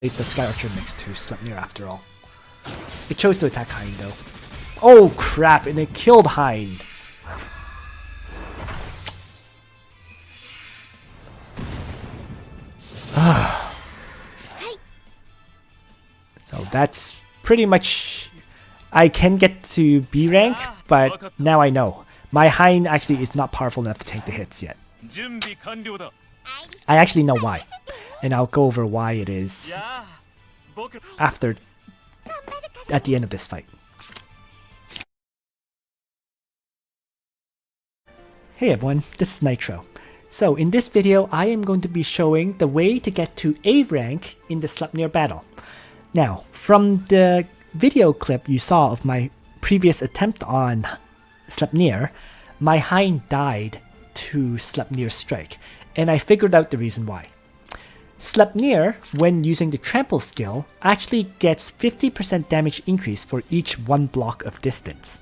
It's the Sky Archer next to Sleipnir after all. It chose to attack Hein though. Oh crap, and it killed Hein. So that's pretty much... I can get to B rank, but now I know. My Hein actually is not powerful enough to take the hits yet. I actually know why, and I'll go over why it is after, at the end of this fight. Hey everyone, this is Nitro. So in this video, I am going to be showing the way to get to A rank in the Sleipnir battle. Now, from the video clip you saw of my previous attempt on Sleipnir, my Hein died to Sleipnir's strike, and I figured out the reason why. Sleipnir, when using the trample skill, actually gets 50% damage increase for each one block of distance.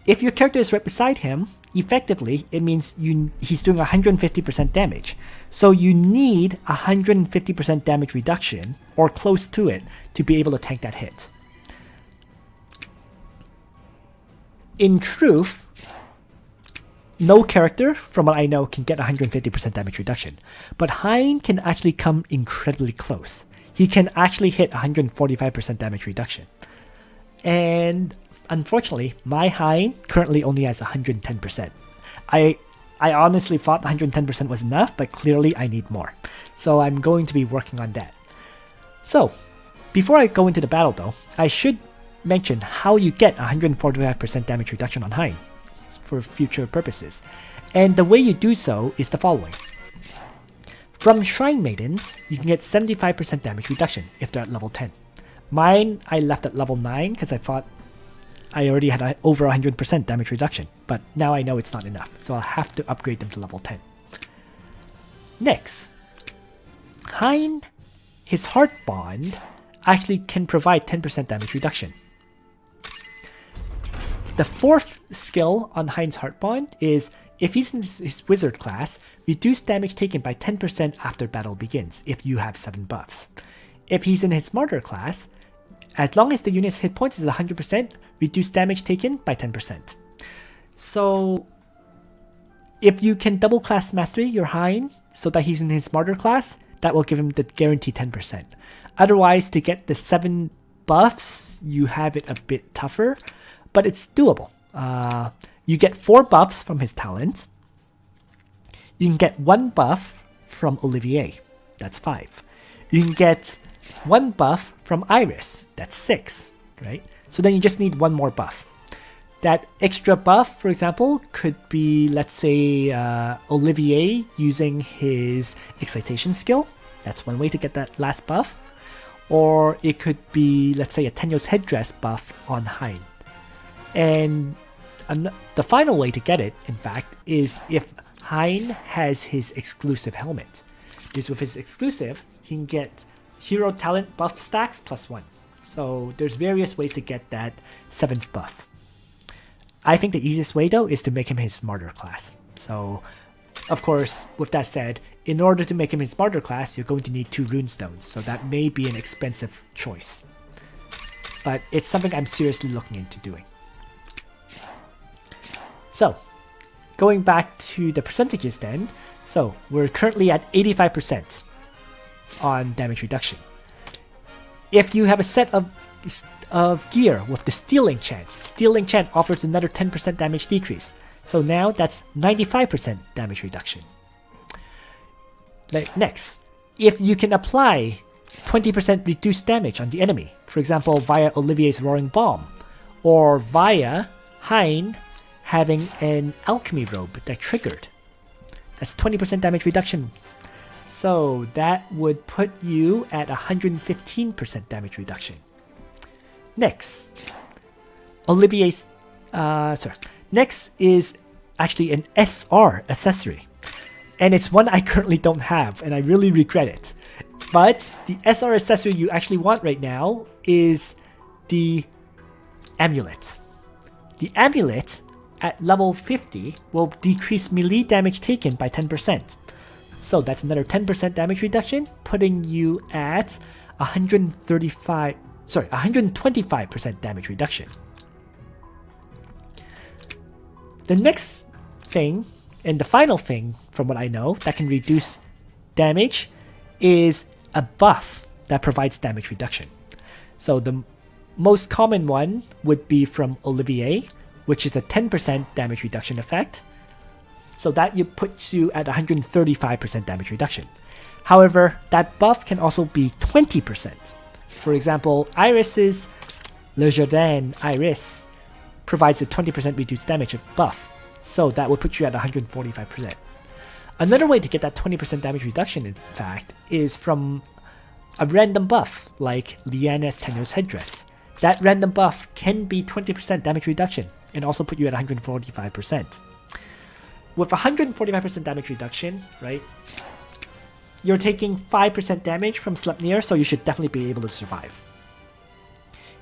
If your character is right beside him, effectively, it means he's doing 150% damage. So you need 150% damage reduction, or close to it, to be able to tank that hit. In truth, no character, from what I know, can get 150% damage reduction. But Hein can actually come incredibly close. He can actually hit 145% damage reduction. And unfortunately, my Hein currently only has 110%. I honestly thought 110% was enough, but clearly I need more. So I'm going to be working on that. So, before I go into the battle though, I should mention how you get 145% damage reduction on Hein for future purposes. And the way you do so is the following. From Shrine Maidens, you can get 75% damage reduction if they're at level 10. Mine, I left at level 9 because I thought I already had over 100% damage reduction, but now I know it's not enough, so I'll have to upgrade them to level 10. Next, Hein, his Heart Bond actually can provide 10% damage reduction. The fourth skill on Hein's Heart Bond is, if he's in his Wizard class, reduce damage taken by 10% after battle begins if you have 7 buffs. If he's in his Martyr class, as long as the unit's hit points is 100%, reduce damage taken by 10%. So, if you can double class mastery your Hein so that he's in his Martyr class, that will give him the guaranteed 10%. Otherwise, to get the 7 buffs, you have it a bit tougher, but it's doable. You get 4 buffs from his talent. You can get 1 buff from Olivier. That's 5. You can get 1 buff from Iris. That's 6, right? So then you just need 1 more buff. That extra buff, for example, could be, let's say, Olivier using his Excitation skill. That's one way to get that last buff. Or it could be, let's say, a Tenyo's Headdress buff on Hein. And the final way to get it, in fact, is if Hein has his exclusive helmet. Because with his exclusive, he can get hero talent buff stacks plus 1. So there's various ways to get that 7th buff. I think the easiest way though is to make him his Martyr class. So, of course, with that said, in order to make him his Martyr class, you're going to need 2 runestones, so that may be an expensive choice. But it's something I'm seriously looking into doing. So, going back to the percentages then, so we're currently at 85% on damage reduction. If you have a set of gear with the Steel Enchant offers another 10% damage decrease. So now that's 95% damage reduction. Next, if you can apply 20% reduced damage on the enemy, for example via Olivier's Roaring Bomb, or via Hein having an Alchemy Robe that triggered, that's 20% damage reduction. So that would put you at 115% damage reduction. Next, Next is actually an SR accessory. And it's one I currently don't have, and I really regret it. But the SR accessory you actually want right now is the Amulet. The Amulet at level 50 will decrease melee damage taken by 10%. So that's another 10% damage reduction, putting you at 125% damage reduction. The next thing, and the final thing from what I know that can reduce damage, is a buff that provides damage reduction. So the most common one would be from Olivier, which is a 10% damage reduction effect. So that puts you at 135% damage reduction. However, that buff can also be 20%. For example, Iris's Le Jardin Iris provides a 20% reduced damage buff. So that would put you at 145%. Another way to get that 20% damage reduction, in fact, is from a random buff like Liana's Tenuous Headdress. That random buff can be 20% damage reduction and also put you at 145%. With 145% damage reduction, right, you're taking 5% damage from Sleipnir, so you should definitely be able to survive.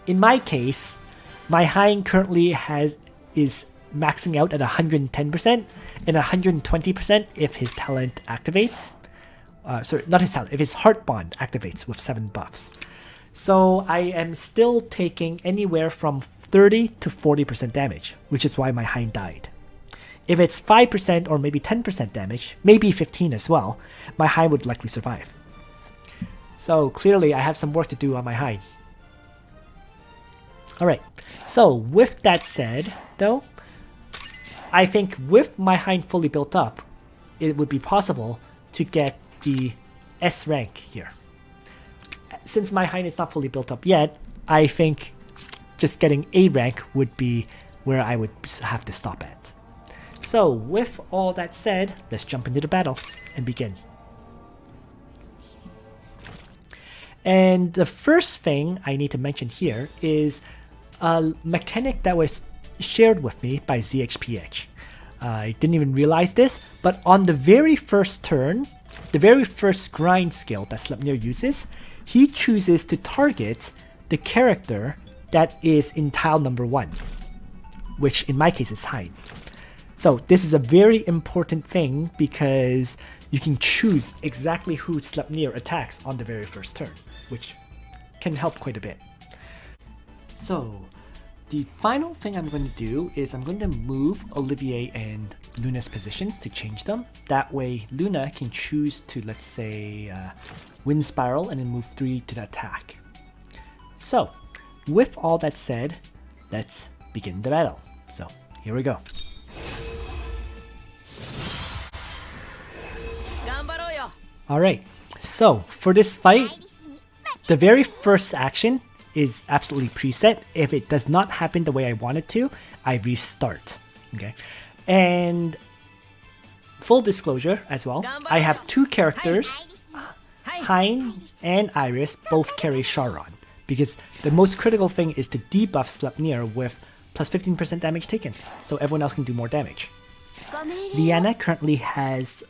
In my case, my Hein currently is maxing out at 110% and 120% if his talent activates. Sorry, not his talent, if his Heart Bond activates with 7 buffs. So I am still taking anywhere from 30 to 40% damage, which is why my Hein died. If it's 5% or maybe 10% damage, maybe 15 as well, my Hein would likely survive. So clearly I have some work to do on my Hein. Alright, so with that said though, I think with my Hein fully built up, it would be possible to get the S rank here. Since my Hein is not fully built up yet, I think just getting A rank would be where I would have to stop at. So with all that said, let's jump into the battle and begin. And the first thing I need to mention here is a mechanic that was shared with me by ZXPH. I didn't even realize this, but on the very first turn, the very first grind skill that Sleipnir uses, he chooses to target the character that is in tile number 1, which in my case is Hein. So this is a very important thing because you can choose exactly who Sleipnir attacks on the very first turn, which can help quite a bit. So the final thing I'm going to do is I'm going to move Olivier and Luna's positions to change them. That way Luna can choose to, let's say, Wind Spiral and then move 3 to the attack. So with all that said, let's begin the battle. So here we go. Alright, so for this fight, the very first action is absolutely preset. If it does not happen the way I want it to, I restart. Okay, and full disclosure as well, I have 2 characters, Hein and Iris, both carry Charon, because the most critical thing is to debuff Sleipnir with plus 15% damage taken, so everyone else can do more damage. Liana currently has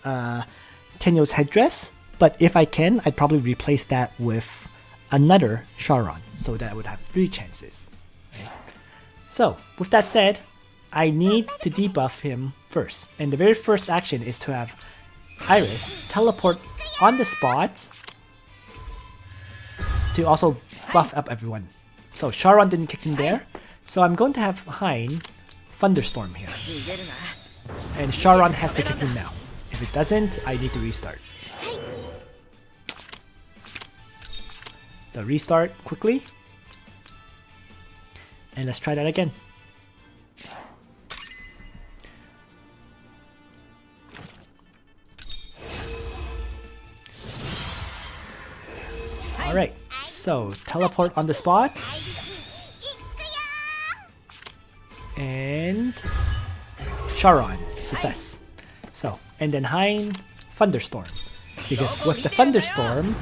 Tenuous Headdress, but if I can, I'd probably replace that with another Charon, so that I would have 3 chances. Right? So, with that said, I need to debuff him first, and the very first action is to have Iris teleport on the spot to also buff up everyone. So Charon didn't kick in there, so I'm going to have Hein Thunderstorm here. And Charon has to kick in now. If it doesn't, I need to restart. So restart quickly. And let's try that again. Alright, so teleport on the spot. And Charon, success. So, and then Hein Thunderstorm. Because with the Thunderstorm,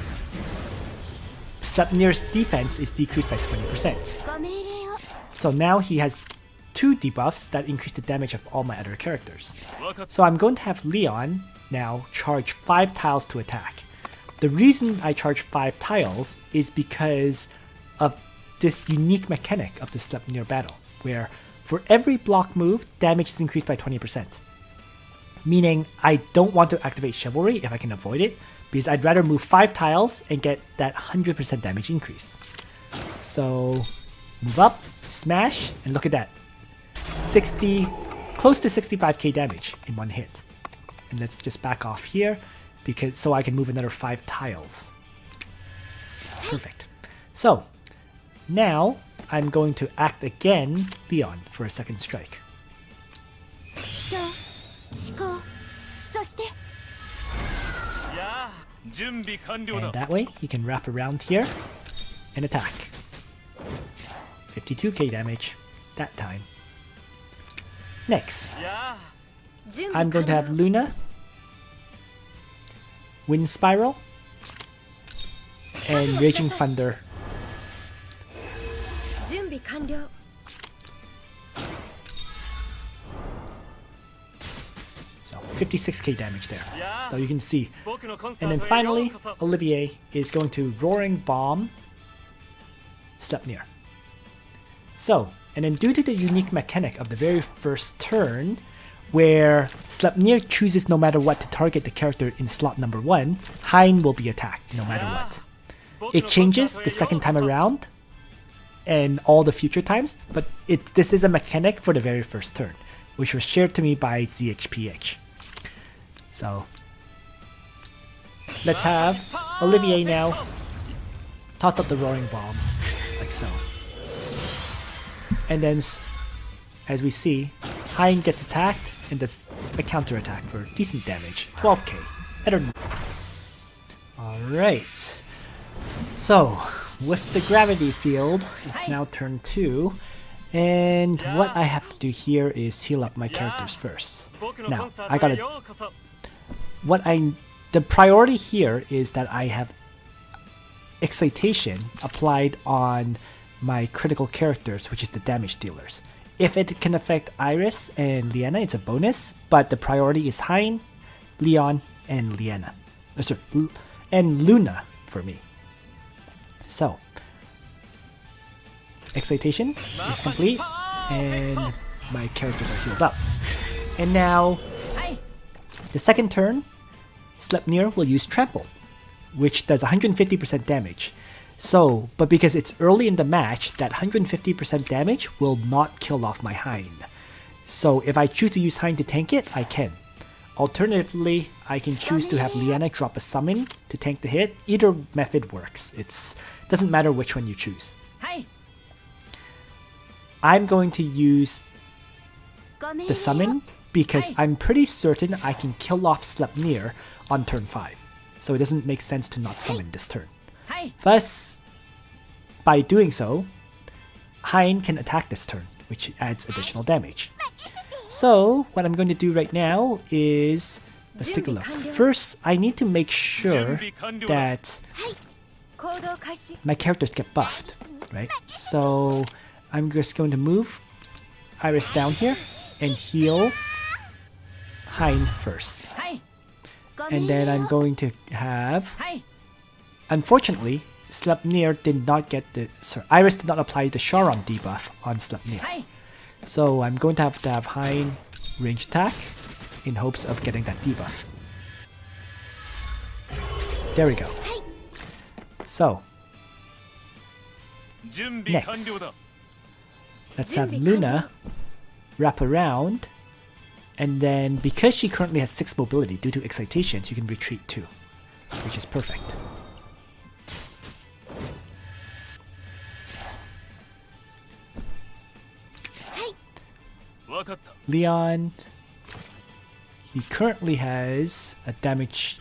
Sleipnir's defense is decreased by 20%. So now he has 2 debuffs that increase the damage of all my other characters. So I'm going to have Leon now charge 5 tiles to attack. The reason I charge 5 tiles is because of this unique mechanic of the Sleipnir battle, where for every block move, damage is increased by 20%. meaning I don't want to activate Chivalry if I can avoid it, because I'd rather move 5 tiles and get that 100% damage increase. So move up, smash, and look at that. 60, close to 65k damage in one hit. And let's just back off here, because so I can move another 5 tiles. Perfect. So now I'm going to act again Leon for a second strike. And that way he can wrap around here and attack. 52k damage that time. Next, I'm going to have Luna, Wind Spiral, and Raging Thunder. So 56k damage there. So you can see. And then finally, Olivier is going to Roaring Bomb Sleipnir. So, and then due to the unique mechanic of the very first turn, where Sleipnir chooses no matter what to target the character in slot number 1, Hein will be attacked no matter what. It changes the second time around and all the future times, but this is a mechanic for the very first turn, which was shared to me by ZHPH. So let's have Olivier now toss up the Roaring Bomb, like so. And then, as we see, Hein gets attacked and does a counter attack for decent damage, 12k. Better than. Alright. So, with the gravity field, it's now turn 2. And what I have to do here is heal up my characters first. Now, the priority here is that I have Excitation applied on my critical characters, which is the damage dealers. If it can affect Iris and Liana, it's a bonus, but the priority is Hein, Leon, and Liana. And Luna for me. So, Excitation is complete, and my characters are healed up. And now, the second turn, Sleipnir will use Trample, which does 150% damage. So, but because it's early in the match, that 150% damage will not kill off my Hein. So if I choose to use Hein to tank it, I can. Alternatively, I can choose to have Liana drop a summon to tank the hit. Either method works. It doesn't matter which one you choose. I'm going to use the summon because I'm pretty certain I can kill off Sleipnir on turn 5. So it doesn't make sense to not summon this turn. Thus, by doing so, Hein can attack this turn, which adds additional damage. So, what I'm going to do right now is, let's take a look. First, I need to make sure that my characters get buffed, right? So, I'm just going to move Iris down here and heal Hein first. And then I'm going to have... Unfortunately, Sleipnir did not get the... Sorry, Iris did not apply the Charon debuff on Sleipnir. So I'm going to have Hein range attack in hopes of getting that debuff. There we go. So, next, let's have Luna wrap around, and then because she currently has 6 mobility due to excitation, she can retreat too, which is perfect. Leon, he currently has a damage.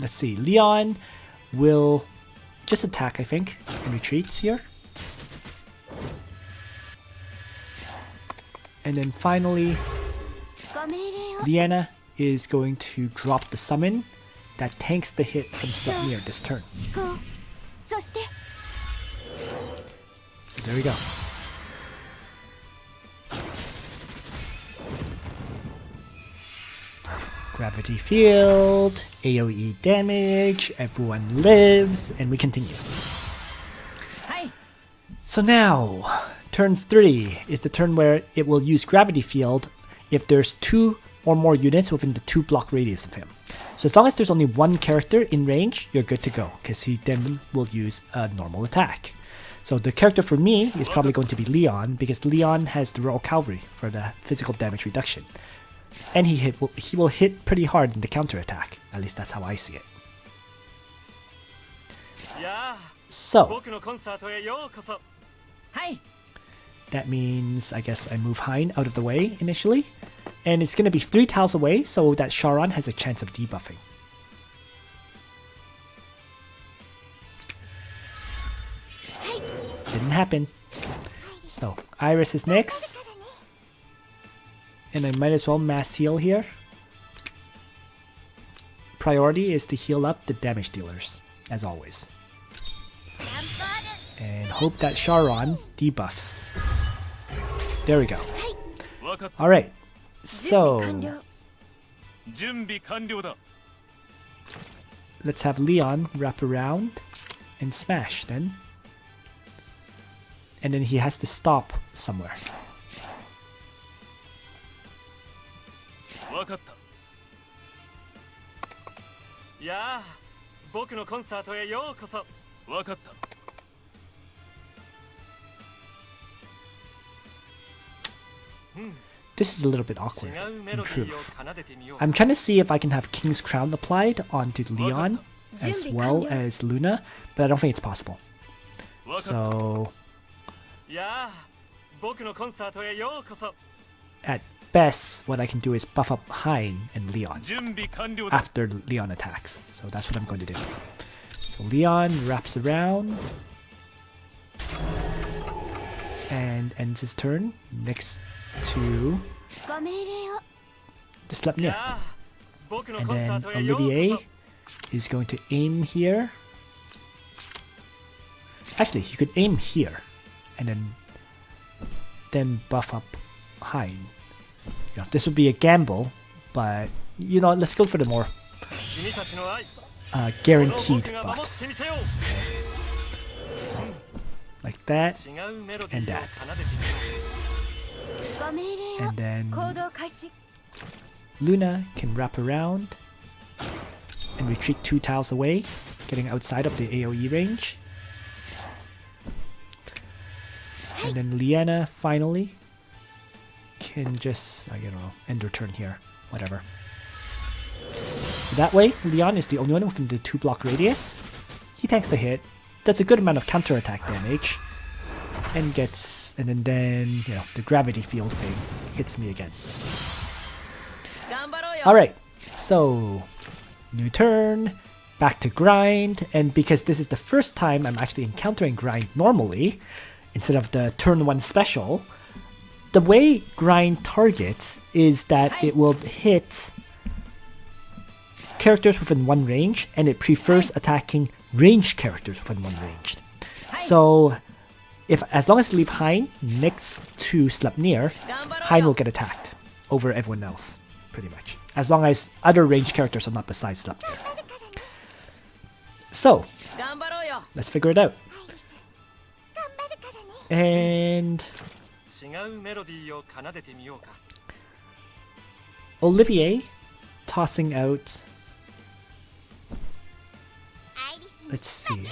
Let's see, Leon will just attack, I think, and retreats here. And then finally, Liana is going to drop the summon that tanks the hit from Sleipnir this turn. So there we go. Gravity field, AoE damage, everyone lives, and we continue. So now, turn 3 is the turn where it will use gravity field if there's 2 or more units within the 2 block radius of him. So as long as there's only one character in range, you're good to go, because he then will use a normal attack. So the character for me is probably going to be Leon, because Leon has the Royal Cavalry for the physical damage reduction. And he will hit pretty hard in the counter attack. At least that's how I see it. So that means I guess I move Hein out of the way initially. And it's going to be 3 tiles away, so that Charon has a chance of debuffing. Didn't happen. So Iris is next. And I might as well mass heal here. Priority is to heal up the damage dealers, as always. And hope that Charon debuffs. There we go. Alright, so let's have Leon wrap around and smash then. And then he has to stop somewhere. This is a little bit awkward, in truth. I'm trying to see if I can have King's Crown applied onto Leon as well as Luna, but I don't think it's possible. So at best, what I can do is buff up Hein and Leon after Leon attacks. So that's what I'm going to do. So Leon wraps around and ends his turn next to the Sleipnir. And then Olivier is going to aim here. Actually, he could aim here and then buff up Hein. You know, this would be a gamble, but you know, let's go for the more guaranteed buffs. Like that and that. And then Luna can wrap around and retreat 2 tiles away, getting outside of the AoE range. And then Liana finally can just, I don't know, end her turn here, whatever. So that way, Leon is the only one within the 2 block radius. He tanks the hit, does a good amount of counter attack damage, and gets, and then you know, the gravity field thing hits me again. Alright, so new turn, back to grind, and because this is the first time I'm actually encountering grind normally, instead of the turn 1 special, the way grind targets is that it will hit characters within 1 range, and it prefers attacking ranged characters within 1 range. So as long as you leave Hein next to Sleipnir, Hein will get attacked over everyone else, pretty much. As long as other ranged characters are not besides Sleipnir. So, let's figure it out. And Olivier tossing out. Let's see.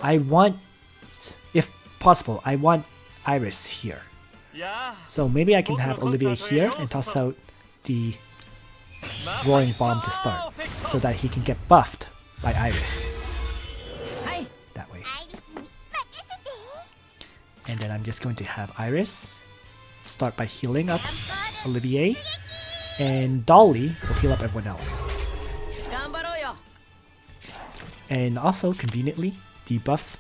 I want, if possible, I want Iris here. So maybe I can have Olivier here and toss out the Roaring Bomb to start, so that he can get buffed by Iris. That way. And then I'm just going to have Iris start by healing up Olivier, and Dolly will heal up everyone else. And also, conveniently, debuff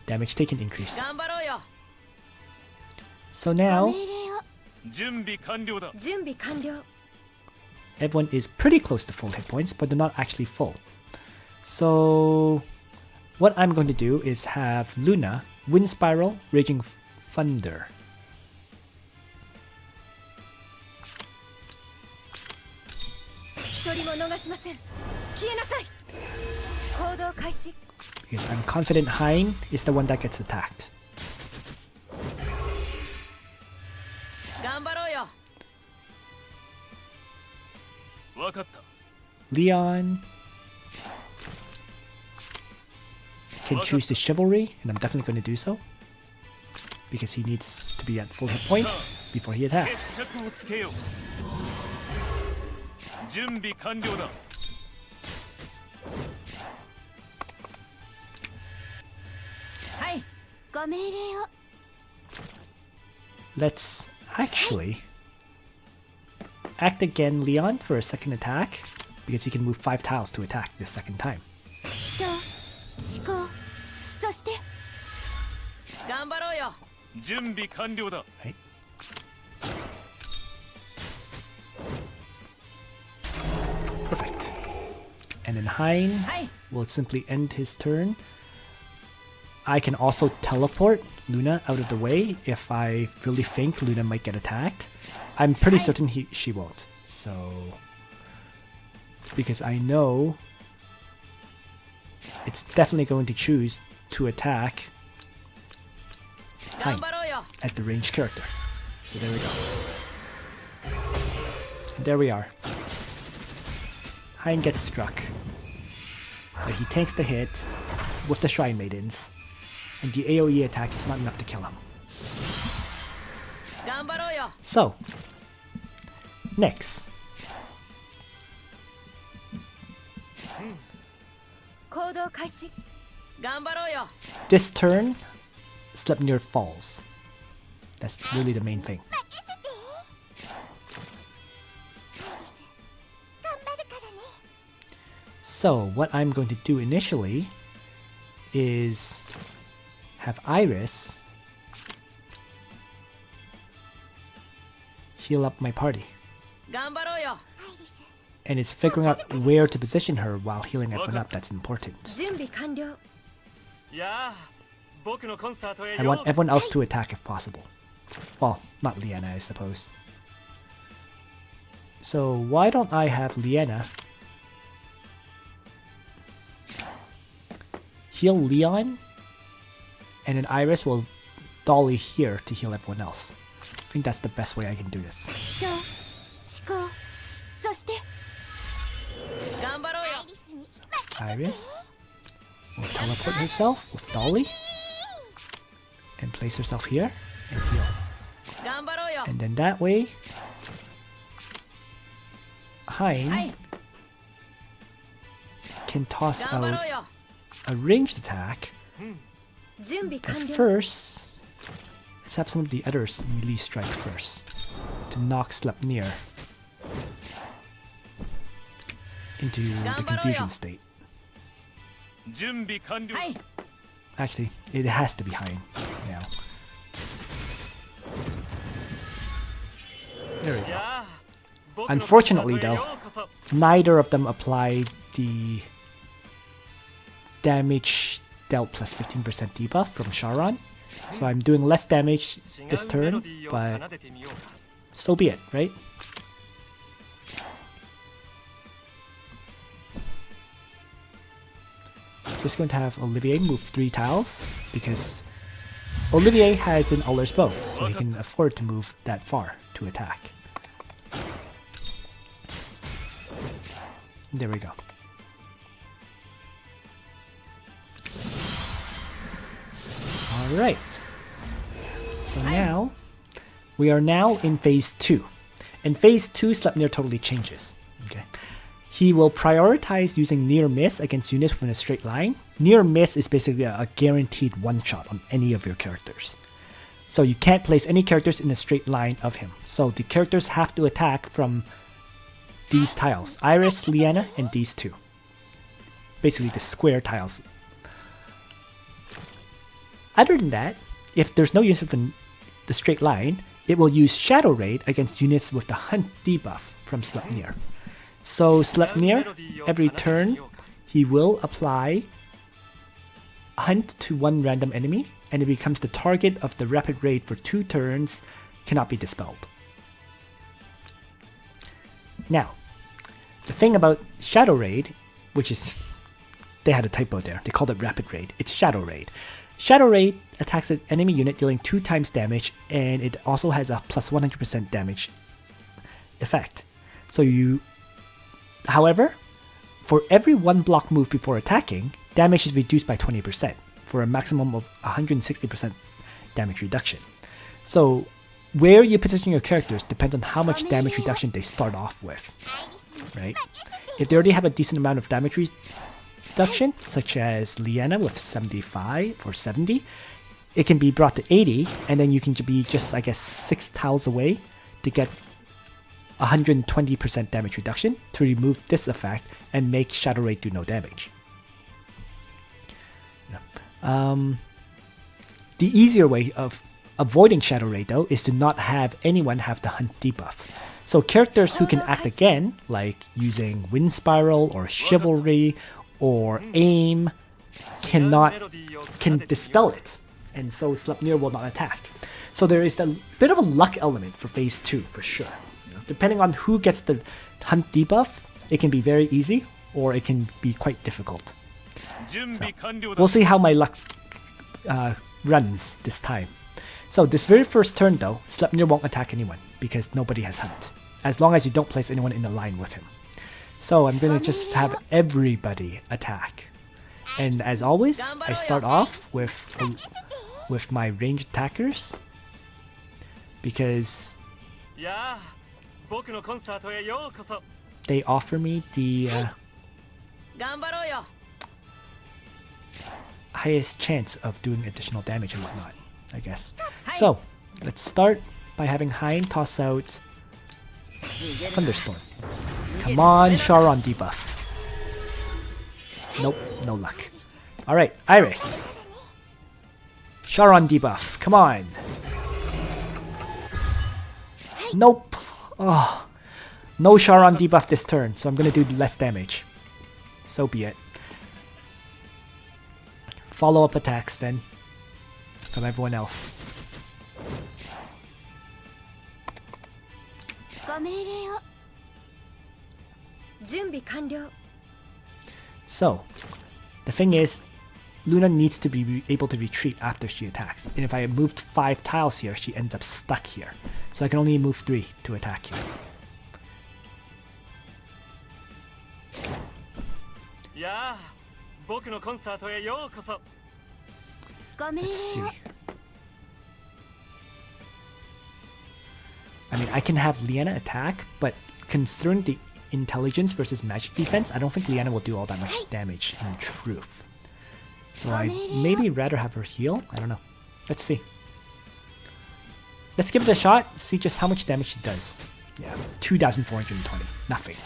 damage taken increase. So now, everyone is pretty close to full hit points, but they're not actually full. So what I'm going to do is have Luna, Wind Spiral, Raging Thunder. Because I'm confident Hein is the one that gets attacked. Leon can choose the chivalry, and I'm definitely going to do so because he needs to be at full hit points before he attacks. 準備完了だ。はい、ご命令を。 Let's actually act again Leon for a second attack because he can move 5 tiles to attack this second time. 人、思考、そして頑張ろうよ。準備完了だ。 Right? Perfect. And then Hein will simply end his turn. I can also teleport Luna out of the way if I really think Luna might get attacked. I'm pretty certain she won't. So, because I know it's definitely going to choose to attack Hein as the ranged character. So there we go. And there we are. Hein gets struck, but he tanks the hit with the Shrine Maidens, and the AoE attack is not enough to kill him. So, next. This turn, Sleipnir falls. That's really the main thing. So what I'm going to do initially is have Iris heal up my party. And it's figuring out where to position her while healing everyone up that's important. I want everyone else to attack if possible. Well, not Liana, I suppose. So why don't I have Liana heal Leon, and then Iris will dolly here to heal everyone else. I think that's the best way I can do this. Iris will teleport herself with dolly and place herself here and heal. And then that way, Hein can toss out a ranged attack. But first, let's have some of the others melee strike first to knock Sleipnir into the confusion state. Actually, it has to be Hein now. There we go. Unfortunately though, neither of them applied the damage dealt plus 15% debuff from Charon. So I'm doing less damage this turn, but so be it, right? Just going to have Olivier move 3 tiles because Olivier has an Uller's bow, so he can afford to move that far to attack. There we go. Alright. So now, we are now in phase 2. In phase 2, Sleipnir totally changes. Okay. He will prioritize using near miss against units within a straight line. Near miss is basically a guaranteed one-shot on any of your characters. So you can't place any characters in a straight line of him. So the characters have to attack from these tiles. Iris, Liana, and these two. Basically the square tiles. Other than that, if there's no use of the straight line, it will use Shadow Raid against units with the Hunt debuff from Sleipnir. So Sleipnir, every turn, he will apply Hunt to one random enemy, and it becomes the target of the Rapid Raid for 2 turns, cannot be dispelled. Now, the thing about Shadow Raid, which is, they had a typo there, they called it Rapid Raid, it's Shadow Raid. Shadow Raid attacks an enemy unit dealing 2 times damage, and it also has a plus 100% damage effect. So you, however, For every 1 block move before attacking, damage is reduced by 20% for a maximum of 160% damage reduction. So where you position your characters depends on how much damage reduction they start off with, right? If they already have a decent amount of damage reduction, such as Liana with 75 or 70, it can be brought to 80, and then you can be just, I guess, 6 tiles away to get 120% damage reduction to remove this effect and make Shadow Ray do no damage. The easier way of avoiding Shadow Ray though is to not have anyone have the Hunt debuff. So characters who can act again, like using Wind Spiral or Chivalry or Aim, can dispel it, and so Sleipnir will not attack. So there is a bit of a luck element for phase 2 for sure. Depending on who gets the Hunt debuff, it can be very easy or it can be quite difficult. So, we'll see how my luck runs this time. So this very first turn though, Sleipnir won't attack anyone because nobody has Hunt, as long as you don't place anyone in a line with him. So I'm gonna just have everybody attack. And as always, I start off with my ranged attackers because they offer me the highest chance of doing additional damage and whatnot, I guess. So let's start by having Hein toss out Thunderstorm. Come on, Charon debuff. Nope, no luck. Alright, Iris. Charon debuff, come on. Nope. Oh, no Charon debuff this turn, so I'm gonna do less damage. So be it. Follow-up attacks then from everyone else. So, the thing is, Luna needs to be able to retreat after she attacks. And if I moved 5 tiles here, she ends up stuck here. So I can only move 3 to attack here. Let's see. I mean, I can have Liana attack, but considering the intelligence versus magic defense, I don't think Liana will do all that much damage in truth. So I maybe rather have her heal? I don't know. Let's see. Let's give it a shot, see just how much damage she does. Yeah, 2,420. Nothing.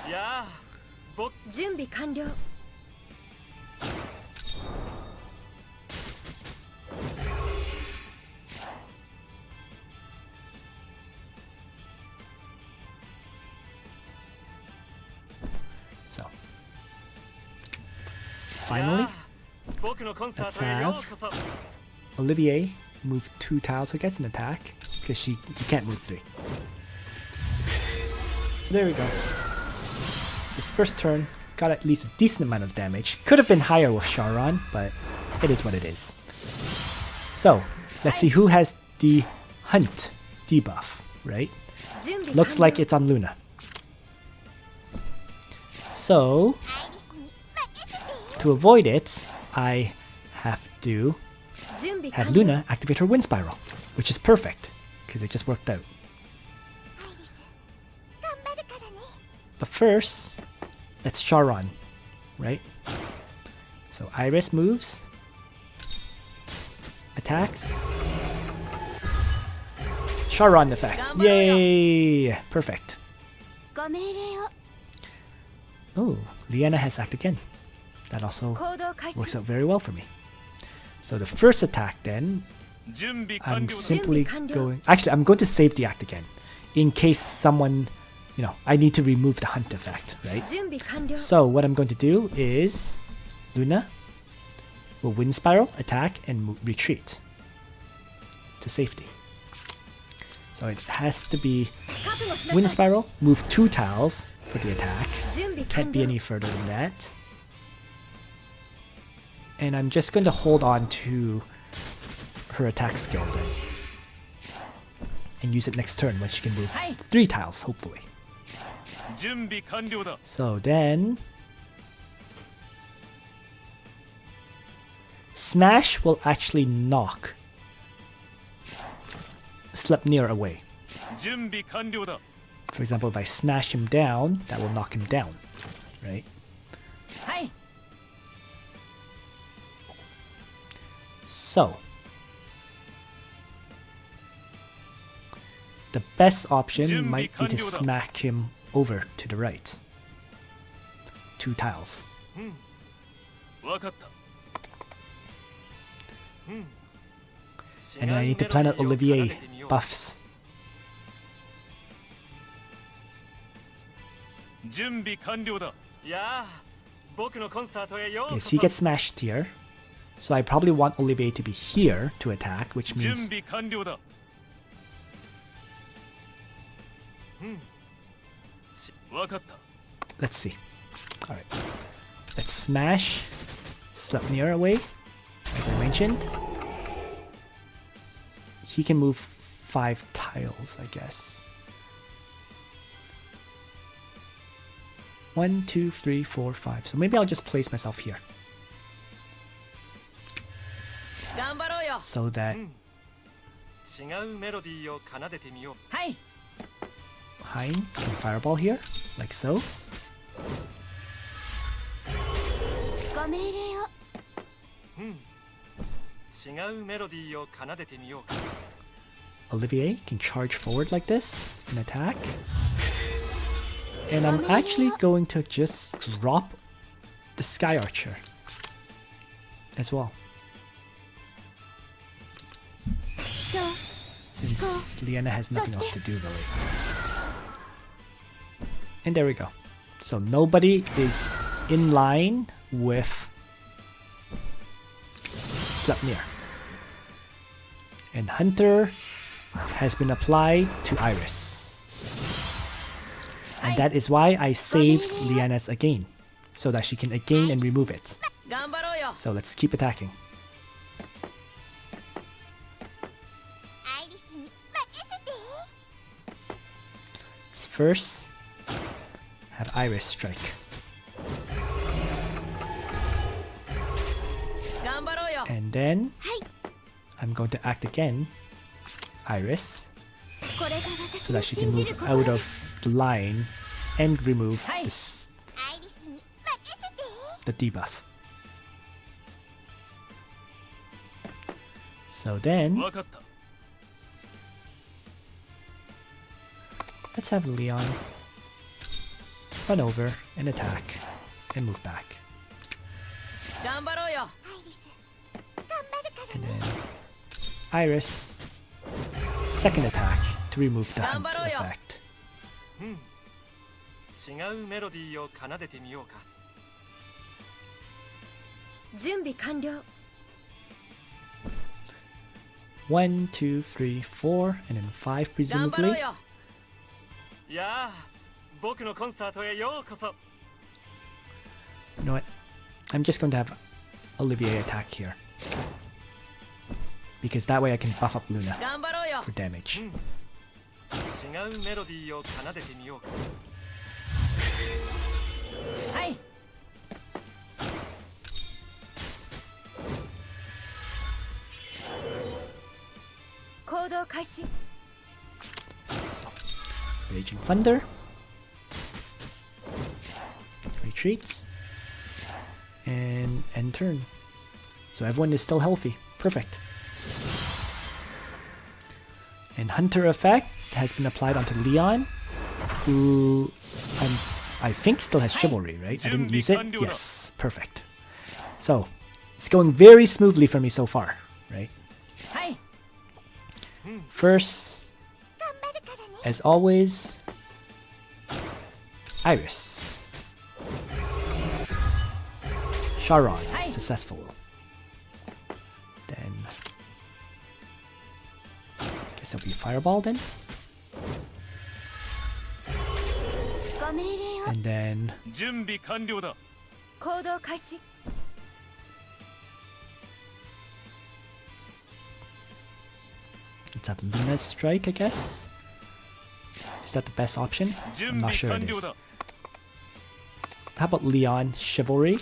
So, finally, let's have Olivier move 2 tiles, I guess, and attack, because he can't move 3. So there we go. This first turn got at least a decent amount of damage. Could have been higher with Charon, but it is what it is. So, let's see who has the Hunt debuff, right? Looks like it's on Luna. So, to avoid it, I have to have Luna activate her Wind Spiral, which is perfect, because it just worked out. But first, let's Charon, right? So Iris moves, attacks, Charon effect, yay! Perfect. Oh, Liana has act again. That also works out very well for me. So the first attack then, I'm simply going... Actually, I'm going to save the act again, in case someone... You know, I need to remove the Hunt effect, right? So what I'm going to do is Luna will Wind Spiral, attack, and retreat to safety. So it has to be Wind Spiral, move 2 tiles for the attack. Can't be any further than that. And I'm just going to hold on to her attack skill then. And use it next turn when she can move 3 tiles, hopefully. So then, Smash will actually knock Sleipnir away. 準備完了だ For example, if I smash him down, that will knock him down, right? はい So, the best option might be to smack him over to the right. 2 tiles. 分かった And then I need to plan out Olivier buffs. 準備完了だ やあ僕のコンサートへようこ Yes, そ he gets smashed here. So I probably want Olivier to be here to attack, which 準 means 備完了だ 分かった let's see. Alright. Let's smash Sleipnir away. As I mentioned. He can move 5 tiles, I guess. 1, 2, 3, 4, 5. So maybe I'll just place myself here. 頑張ろうよ So that 違うメロディーを奏でてみようはい Hein can fireball here, like so. ご命令を違うメロディーを奏でてみようか Olivier can charge forward like this and attack. And I'm actually going to just drop the Sky Archer as well. 人 Since Liana has nothing else to do really. And there we go. So nobody is in line with Sleipnir. And Hunter has been applied to Iris. And that is why I saved Liana's again. So that she can again and remove it. 頑張ろうよ So let's keep attacking. アイリスに任せて Let's first have Iris strike. 頑張ろうよ And then はい I'm going to act again Iris これが so 私の that she can 信じ move ること out で of the line and remove Hey. this, アイリスに任せて the debuff. So then 分かった let's have Leon run over and attack and move back. 頑張ろうよ And then Iris second attack to remove the hunt Gambaro yo. effect. 違うメロディーを奏でてみようか準備完了 1, 2, 3, 4, and then 5頑張ろ presumably. うよやあ僕のコンサートへようこそ You know what? I'm just going to have Olivier attack here. Because that way I can buff up Luna 頑張ろうよ for damage. 違うメロディーを奏でてみようかはい行動開始 Raging Thunder. Retreats. And end turn. So everyone is still healthy. Perfect. And Hunter effect has been applied onto Leon, who I think still has Chivalry, right? I didn't use it. Yes, perfect. So it's going very smoothly for me so far, right? はい First, as always, Iris. Sharon, successful. Then, guess it'll be Fireball then. ご命令を And then, 準備完了だ 行動開始 let's have Luna's Strike, I guess. Is that the best option? I'm 準 not 備 sure 完 it 了 is. だ How about Leon Chivalry?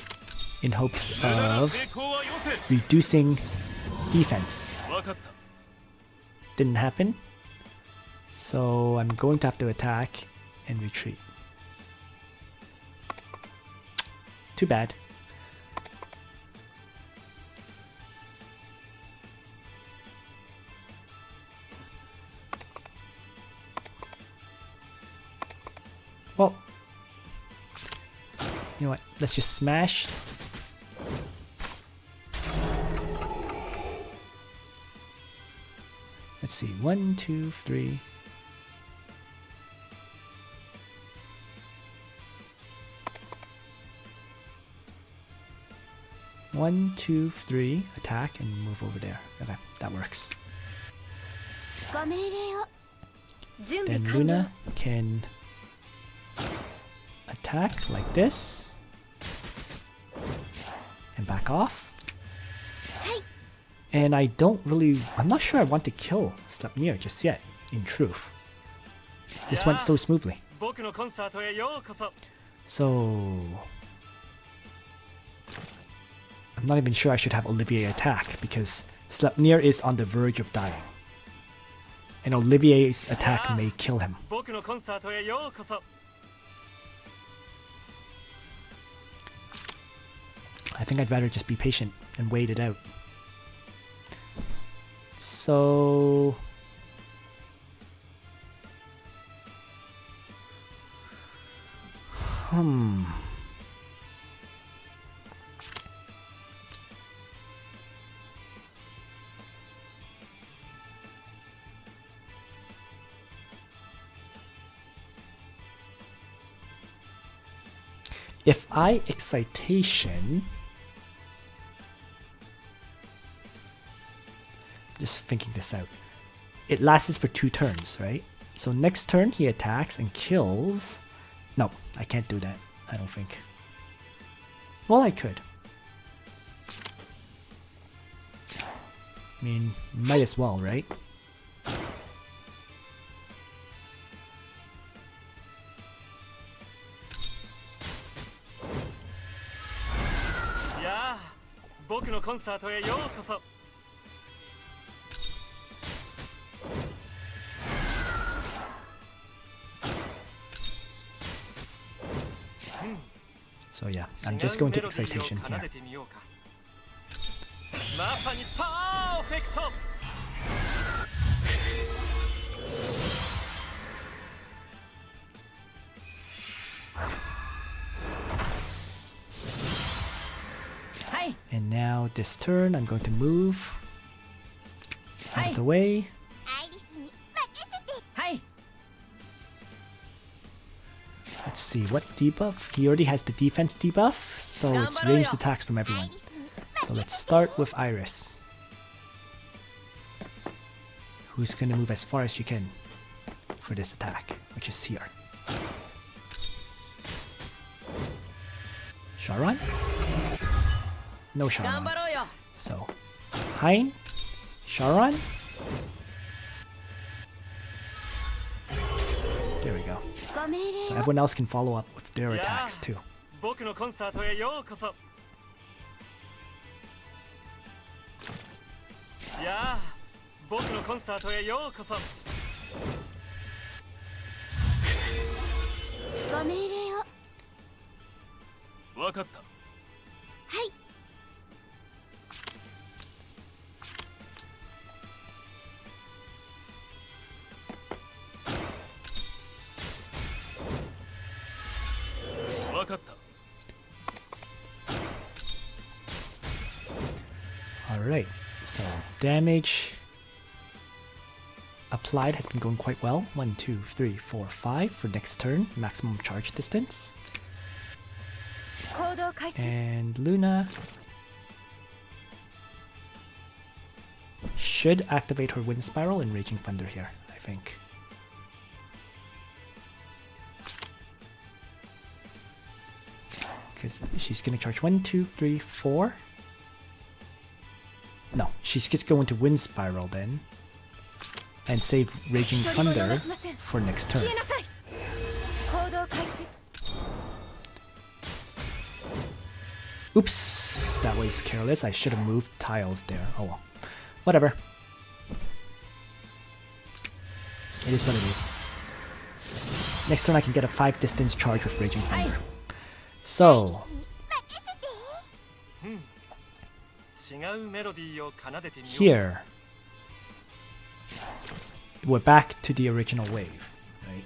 in hopes 無駄な of 抵抗はよせ reducing defense. 分かった Didn't happen. So I'm going to have to attack and retreat. Too bad. Well, you know what? Let's just smash. Let's see. 1, 2, 3. One, two, three. Attack and move over there. Okay, that works. ご命令を準備 Then 完了 Luna can attack like this and back off. And I don't really, I'm not sure I want to kill Sleipnir just yet, in truth. This went so smoothly. 僕のコンサートへようこそ So I'm not even sure I should have Olivier attack because Sleipnir is on the verge of dying. And Olivier's attack may kill him. 僕のコンサートへようこそ I think I'd rather just be patient and wait it out. So if I excitation, just thinking this out, it lasts for 2 turns, right? So next turn he attacks and kills. No, I can't do that, I don't think. Well, I could. I mean, might as well, right? Yeah, 僕のコンサートへようこそ So yeah, I'm just going to excitation 奏 here. でてみようかまさにパーフェクト And now this turn, I'm going to move out of the way. アイリスに任せてはい Let's see, what debuff? He already has the defense debuff, so it's ranged attacks from アイ everyone. リスに So let's start with Iris, who's gonna move as far as she can for this attack, which is here. Sharon? No 頑 Sharon. 張ろうよ So, Hein? Sharon? There we go. ご命令 So を everyone else can follow up with their Yeah. attacks too. 僕のコンサートへようこそやあ僕のコンサートへようこそご命令を分かったはい分かった Alright, so damage applied has been going quite well. 1, 2, 3, 4, 5 for next turn, maximum charge distance. 行動開始 And Luna should activate her Wind Spiral and Raging Thunder here, I think. Because she's gonna charge 1, 2, 3, 4. No, she's just going to Wind Spiral then. And save Raging 一人も逃 Thunder しません for next turn. 消えなさい行動開始 So Oops, that was careless. I should have moved tiles there. Oh well. Whatever. It is what it is. Next turn I can get a 5 distance charge with Raging Thunder. So, 違うメロディーを奏でてみよう。 here, we're back to the original wave, right?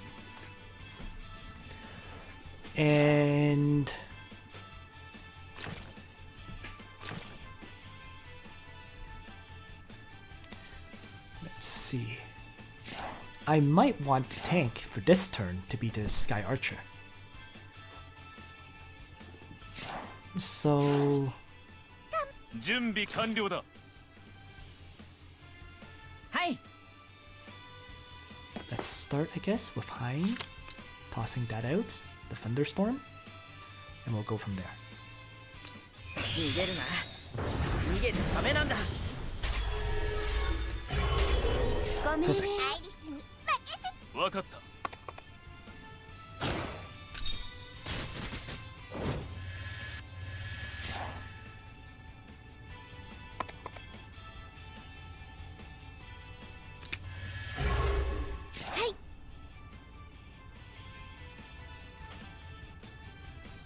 And let's see. I might want the tank for this turn to be the Sky Archer. So 準備完了だ。はい。 let's start, I guess, with Hein, tossing that out, the Thunderstorm, and we'll go from there. 逃げるな。逃げちゃダメなんだ。ご命令。 Perfect. わかった。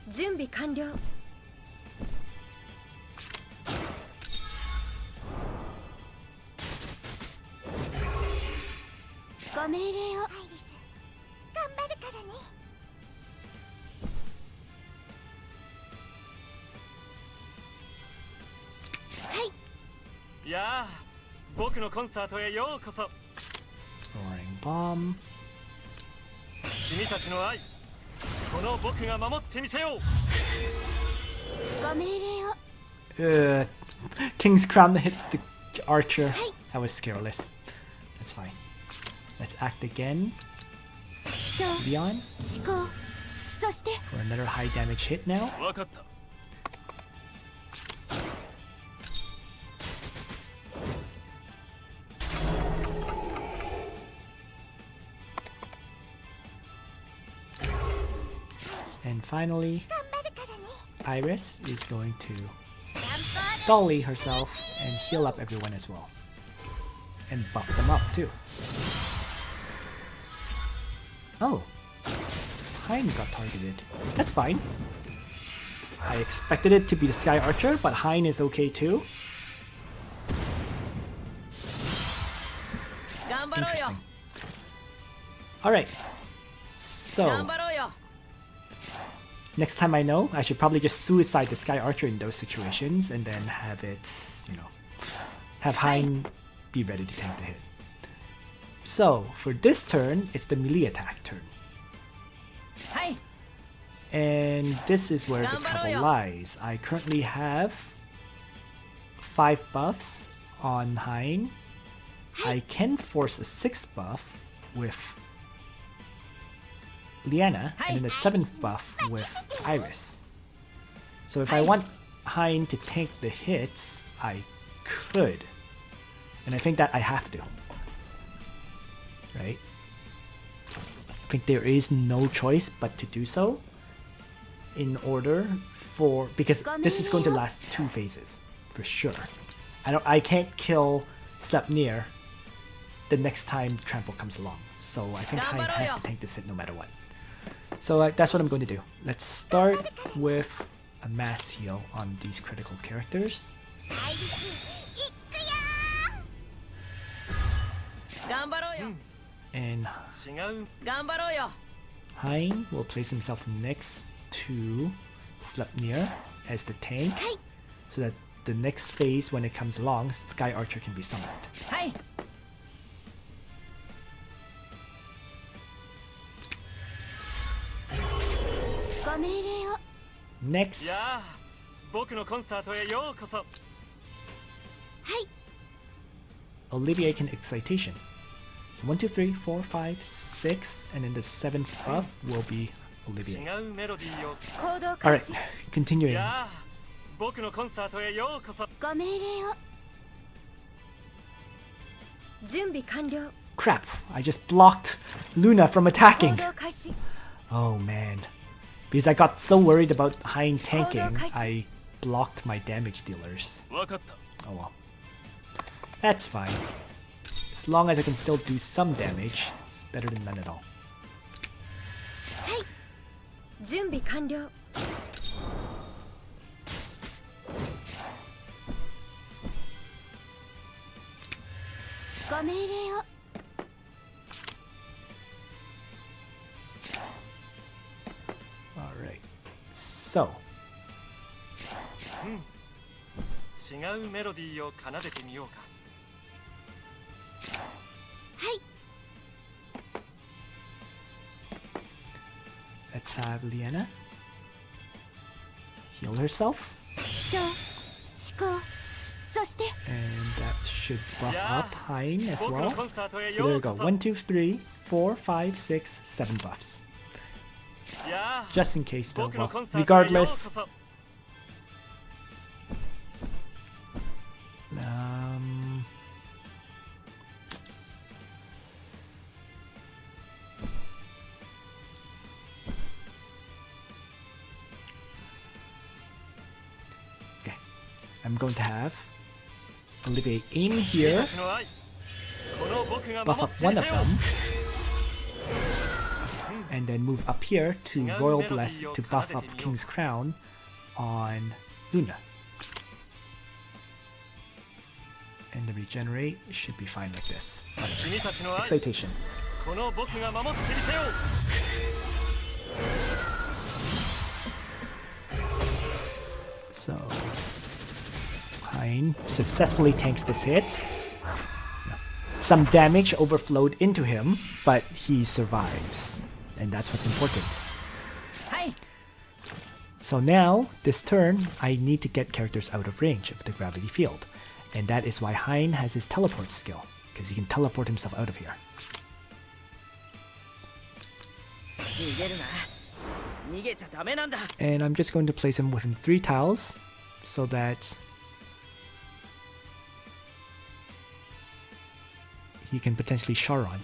準備完了。ご命令を。アイリス、頑張るからね。はい。いやー、僕のコンサートへようこそ。 Roaring Bomb. 君たちの愛、この僕が守ってみせよう。ご命令を。King's Crown hit the archer. That was careless. That's fine. Let's act again. 人、 Leon 思考、そして for another high damage hit now. わかった。 And finally, Iris is going to dolly herself and heal up everyone as well. And buff them up too. Oh, Hein got targeted. That's fine. I expected it to be the Sky Archer, but Hein is okay too. 頑張ろうよ。 Interesting. Alright, so 頑張ろうよ。 next time I know, I should probably just suicide the Sky Archer in those situations and then have it, you know, have Hein be ready to tank the hit. So, for this turn, it's the melee attack turn. はい。 And this is where the trouble lies. I currently have 5 buffs on Hein. I can force a 6 buff with Liana, and then a 7th buff with Iris. So if I want Hein to tank the hits, I could. And I think that I have to. Right? I think there is no choice but to do so in order for, because this is going to last 2 phases for sure. I can't kill Sleipnir the next time Trample comes along. So I think Hein has to tank this hit no matter what. So that's what I'm going to do. Let's start with a mass heal on these critical characters. 頑張ろうよ。 And 違う。頑張ろうよ。 Hein will place himself next to Sleipnir as the tank, so that the next phase, when it comes along, Sky Archer can be summoned. はい。 ご命令を。 Next, いやー、僕のコンサートへようこそ。はい。 Olivier can excitation. So 1, 2, 3, 4, 5, 6, and then the 7th buff will be 違 Olivier. うメロディーを。行動開 Alright, 始。 continuing. いやー、僕のコンサートへようこそ。ご命令を。準備完了。 Crap, I just blocked Luna from 行 attacking. 動開始。 Oh man. Because I got so worried about Hein tanking, I blocked my damage dealers. わかった Oh well. That's fine. As long as I can still do some damage, it's better than none at all. 準備完了。ご命令を。Alright. So, 違うメロディーを奏でてみようか。はい。 let's have Liana heal herself. 人、思考、そして And that should buff Yeah. up Hein as 僕 well. のコンサートへ So there よ we う go. こそ。 1, 2, 3, 4, 5, 6, 7 buffs. いや Just in case though. 僕の Well, コンサートへようこ regardless. そ。Um, okay. I'm going to have Olivier aim 君 here, たちの愛、この僕が buff 守 up ってみ one せ of よ them, and then move up here to Royal Bless to buff up King's Crown on Luna. And the regenerate should be fine like this. 君たちの愛、 Excitation. この僕が守ってみせよ So, Hein successfully tanks this hit. Some damage overflowed into him, but he survives. And that's what's important. はい。 So now, this turn, I need to get characters out of range of the gravity field. And that is why Hein has his teleport skill, because he can teleport himself out of here. 逃げるな。逃げちゃダメなんだ。 And I'm just going to place him within 3 tiles, so that he can potentially Charon.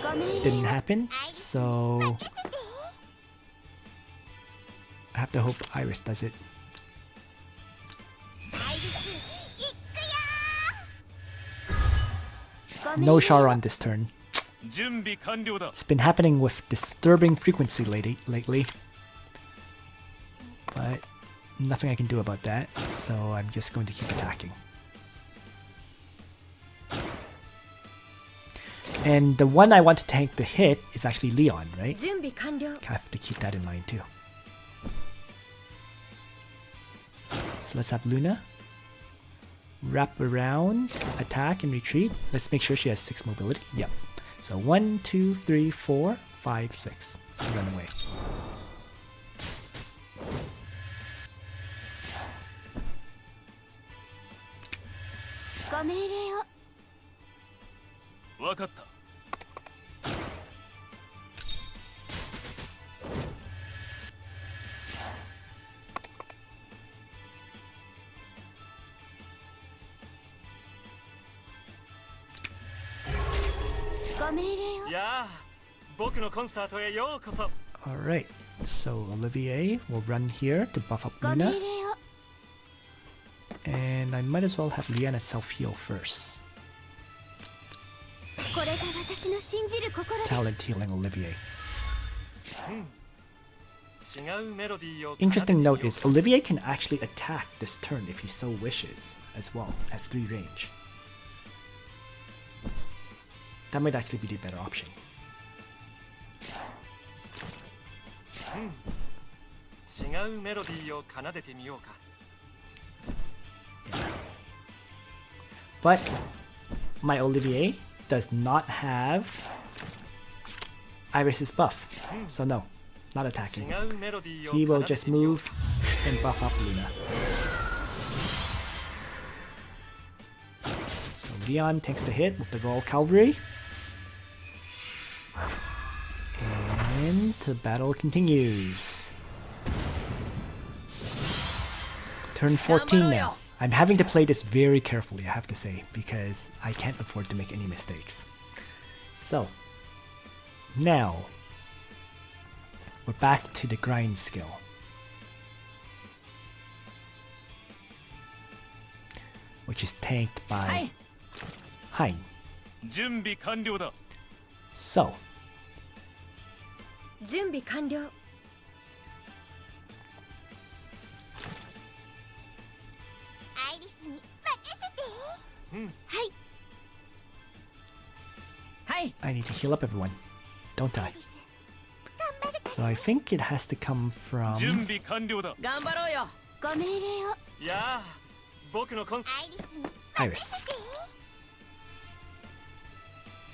ご命令 Didn't を。 happen, so I have to hope Iris does it. アイリス、行くよ。 No Charon this turn. 準備完了だ It's been happening with disturbing frequency lately. But nothing I can do about that, so I'm just going to keep attacking. And the one I want to tank the hit is actually Leon, right? 準備完了。 I have to keep that in mind too. So let's have Luna wrap around, attack, and retreat. Let's make sure she has 6 mobility. Yep. So 1, 2, 3, 4, 5, 6. Run away. Go 命令を。わかった ご命令を。いや僕のコンサートへようこそ。 Alright. So Olivier will run here to buff up ご命 Luna. 令を。 And I might as well have Liana self-heal first. これが私の信じる心です Talent healing Olivier. 違うメロディーを Interesting note is Olivier can actually attack this turn if he so wishes as well at 3 range. That might actually be the better option. 違うメロディーを奏でてみようか。 But my Olivier does not have Iris's buff. So no, not attacking. 違うメロディーを He will 奏で just てみよう move and buff up Luna. So Leon takes the hit with the Royal Cavalry. And the battle continues. Turn 14 now. I'm having to play this very carefully, I have to say, because I can't afford to make any mistakes. So, now, we're back to the grind skill. Which is tanked by Hein. 準備完了だ So, 準備完了。アイリスに任せて。はい。はい。 I need to heal up everyone. Don't die. So I think it has to come from 準備完了だ頑張ろうよ。ご命令を。いやー僕のコンアイリスに Iris.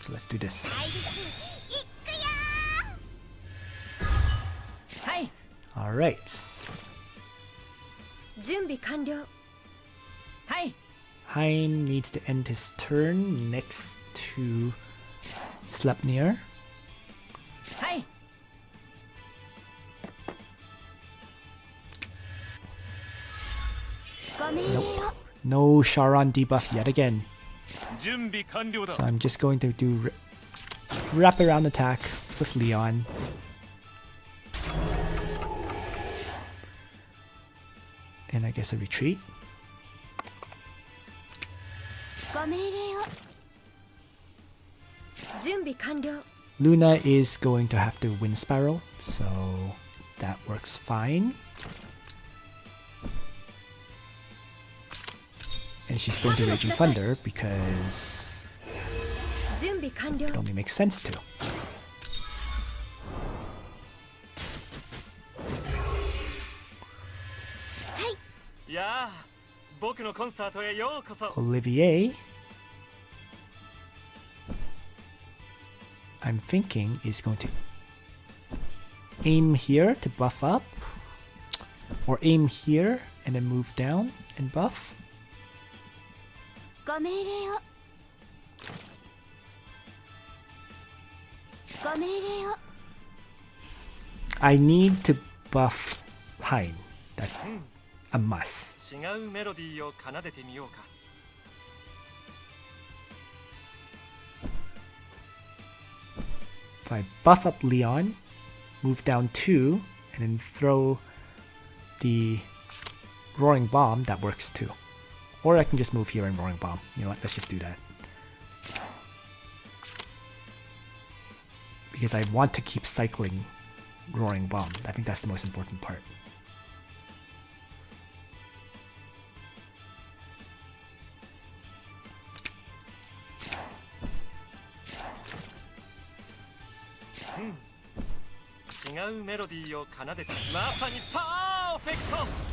So let's do this. アイリス行くよ。はい。 Alright. 準備完了。はい。 Hein needs to end his turn next to Sleipnir. はい。 Nope. No Charon debuff yet again. 準備完了だ So I'm just going to do wrap around attack with Leon. And I guess a retreat. ご命令を。準備完了。 Luna is going to have to win Spiral, so that works fine. And she's going to Raging Thunder because 準備完了 it。only makes sense to. いやー僕のコンサートへようこそ Olivier, I'm thinking, is going to aim here to buff up, or aim here and then move down and buff. ご命令を。ご命令を。 I need to buff Hein. That's a must. 違うメロディーを奏でてみようか If I buff up Leon, move down 2, and then throw the Roaring Bomb, that works too. Or I can just move here and Roaring Bomb. You know what, let's just do that. Because I want to keep cycling Roaring Bomb. I think that's the most important part. Hmm. 違うメロディーを奏でてまさにパーフェクト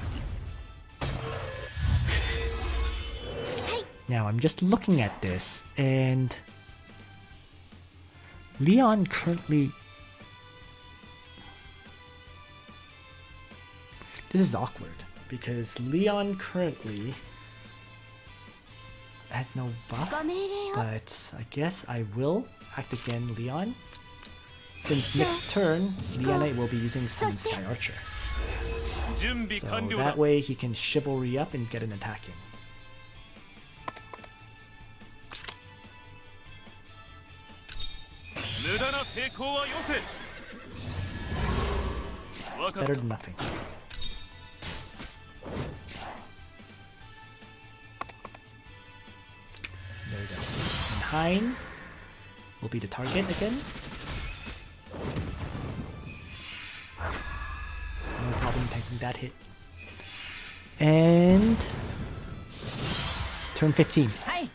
Now I'm just looking at this, and Leon currently... This is awkward, because Leon currently has no buff, ご命令を。 but I guess I will act again Leon. Since next turn, Liana will be using some Sky Archer. 準備 So 完了だ that way he can chivalry up and get an attacking. 無駄な抵抗はよせ分かっ Better た than nothing. There we go. And Hein will be the target again. No problem tanking that hit. And turn 15, はい。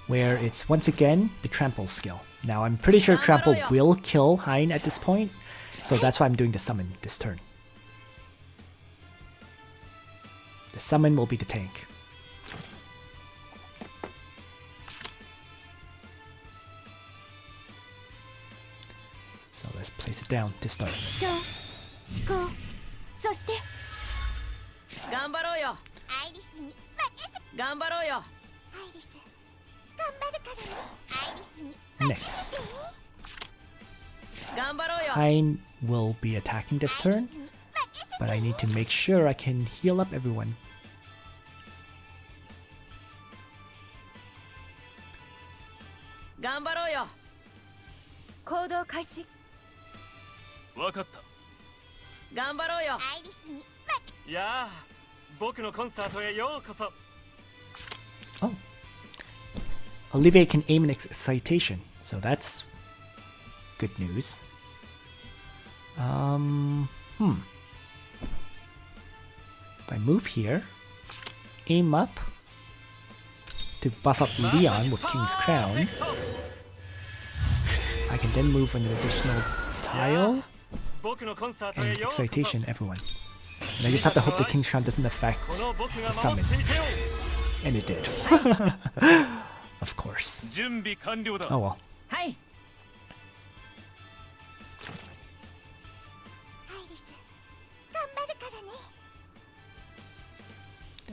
where it's once again the trample skill. Now I'm pretty sure trample will kill Hein at this point, so that's why I'm doing the summon this turn. The summon will be the tank. So let's place it down to start. 人、思考、そして頑張ろうよ。アイリスに任せ。頑張ろうよ。アイリス、頑張るからね。アイリスに Next, 頑張ろうよ。 Hein will be attacking this turn, but I need to make sure I can heal up everyone. 頑張ろうよ。行動開始。分かった頑張ろうよいやあ僕のコンサートへようこそ Oh. Olivier can aim an excitation, so that's good news. If I move here, aim up to buff up Leon with King's Crown, I can then move an additional tile 僕のコンサートへ and ようこそ excitation everyone. And I just have to hope the King's Crown doesn't affect この僕が the 守 summon. ってみせよ And it did. Of course. 準備完了だ Oh well. はい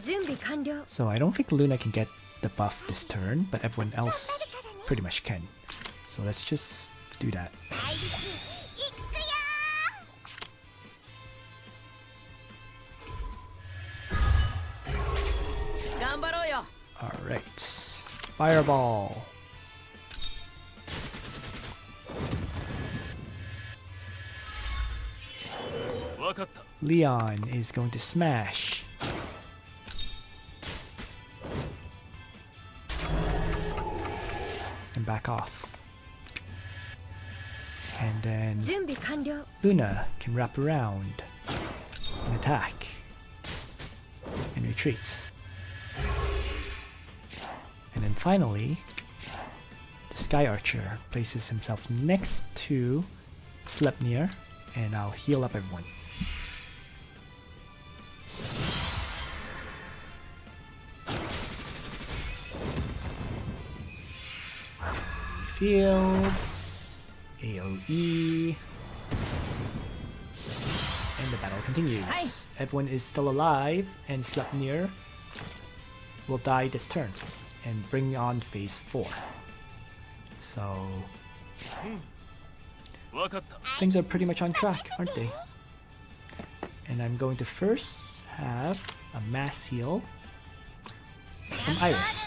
準備完了 So I don't think Luna can get the buff this turn, but everyone else pretty much can. So let's just do that. 頑張ろうよ Alright. Fireball. Leon is going to smash. And back off. And then 準備完了 Luna can wrap around and attack. And retreats. And then finally, the Sky Archer places himself next to Sleipnir, and I'll heal up everyone. Field, AoE, and the battle continues. Hi. Everyone is still alive, and Sleipnir will die this turn and bring on phase 4. So 分かった things are pretty much on track, aren't they? And I'm going to first have a mass heal from Iris.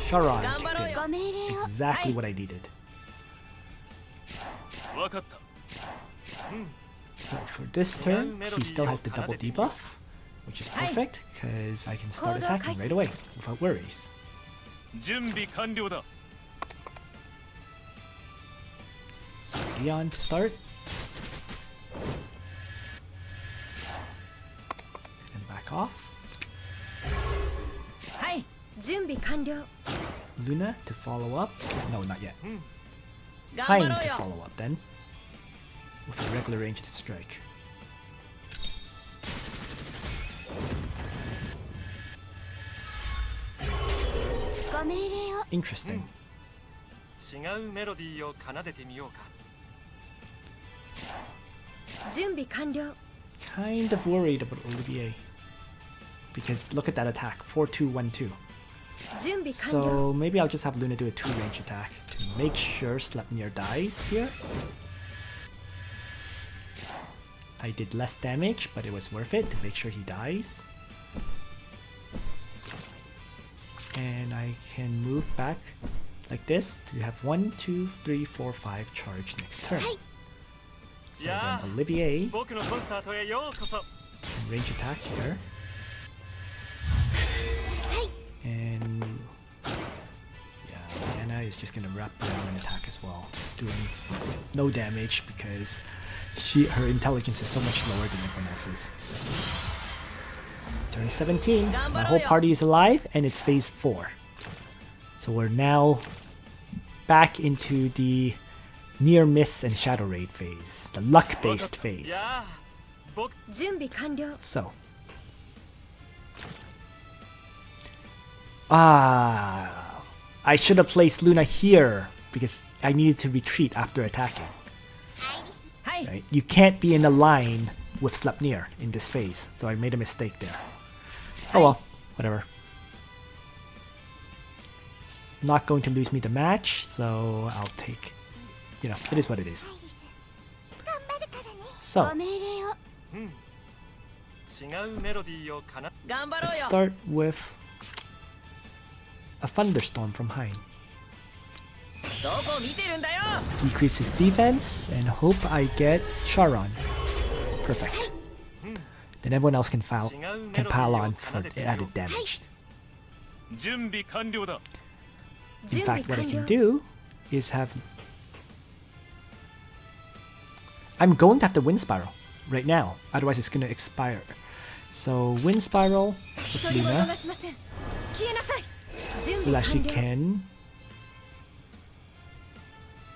Sharon kicked in. ご命令を Exactly what I needed. 分かった So for this turn, he still has the double debuff, which is perfect because I can start attacking right away without worries. 準備完了だ So Leon to start. And back off. はい準備完了 Luna to follow up. No, not yet. 頑張 Hein ろ to うよ follow up then. With a regular ranged strike. Interesting. 違うメロディーを奏でてみようか準備完了 Kind of worried about Olivier. Because look at that attack. 4-2-1-2. 準備完了 So maybe I'll just have Luna do a 2-range attack to make sure Sleipnir dies here. I did less damage, but it was worth it to make sure he dies. And I can move back like this to have 1, 2, 3, 4, 5 charge next turn. So Yeah. then Olivier 僕のコンサートへようこそ can range attack here. And yeah, Liana is just gonna wrap around and attack as well, doing no damage because her intelligence is so much lower than everyone else's. Turn 17, my whole party is alive, and it's phase 4. So we're now back into the near miss and shadow raid phase, the luck based い phase. やあ僕準備完了 So. I should have placed Luna here because I needed to retreat after attacking. はい Right? You can't be in a line with Sleipnir in this phase, so I made a mistake there. Oh well, whatever. It's not going to lose me the match, so I'll take. You know, it is what it is. ご So 命令を違うメロディーを奏で頑張ろ let's うよ start with a thunderstorm from Hein. どこ見てるんだよ。 Decrease his defense and hope I get Charon. Perfect. Then everyone else can pile on for added damage. 準備完了だ。 In fact, what I can do is have... I'm going to have to Wind Spiral right now, otherwise it's going to expire. So Wind Spiral with 一人も Luna, 逃しません。消えなさい。準 so 備 that 完 she 了。 can...